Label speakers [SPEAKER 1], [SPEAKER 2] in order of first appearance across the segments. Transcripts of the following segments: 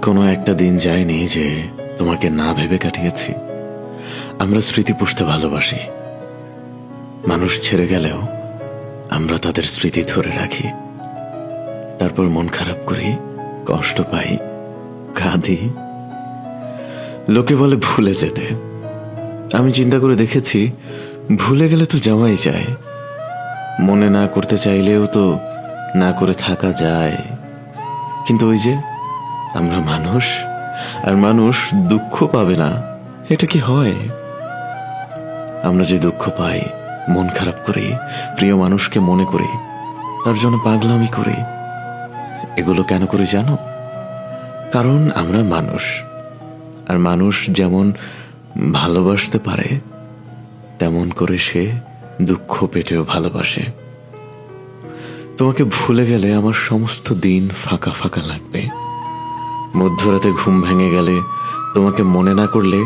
[SPEAKER 1] কোনো একটা দিন যায়নি যে তোমাকে না ভেবে কাটিয়েছি। আমরা স্মৃতি পুষতে ভালোবাসি। মানুষ ছেড়ে গেলেও আমরা তাদের স্মৃতি ধরে রাখি, তারপর মন খারাপ করি, কষ্ট পাই, কাঁদি। লোকে বলে ভুলে যেতে। আমি চিন্তা করে দেখেছি, ভুলে গেলে তো যাওয়াই যায়। মনে না করতে চাইলেও তো না করে থাকা যায়। কিন্তু ওই যে আমরা মানুষ, আর মানুষ দুঃখ পাবে না, এটা কি হয়? আমরা যে দুঃখ পাই, মন খারাপ করি, প্রিয় মানুষকে মনে করি, তার জন্য পাগলামি করি, এগুলো কেন করে জানো? কারণ আমরা মানুষ। আর মানুষ যেমন ভালোবাসতে পারে, তেমন করে সে দুঃখ পেটেও ভালোবাসে। তোমাকে ভুলে গেলে আমার সমস্ত দিন ফাঁকা ফাঁকা লাগবে। মধ্যরাতে ঘুম ভেঙে গেলে, তোমাকে মনে না করলে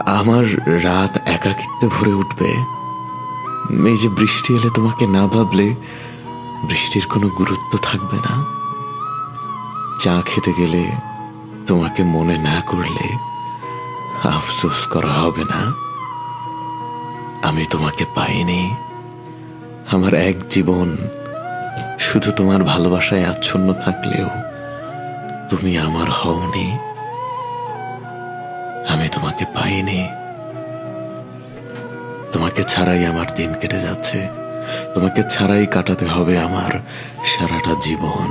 [SPEAKER 1] আমার রাত একাকিত্বে ভরে উঠবে। এই যে বৃষ্টি এলে তোমাকে না ভাবলে বৃষ্টির কোনো গুরুত্ব থাকবে না। চা খেতে গেলে তোমাকে মনে না করলে আফসোস করা হবে না। আমি তোমাকে পাইনি। আমার এক জীবন শুধু তোমার ভালোবাসায় আচ্ছন্ন থাকলেও তুমি আমার হওনি। আমি তোমাকে পাইনি। তোমাকে ছাড়াই আমার দিন কেটে যাচ্ছে। তোমাকে ছাড়াই কাটাতে হবে আমার সারাটা জীবন।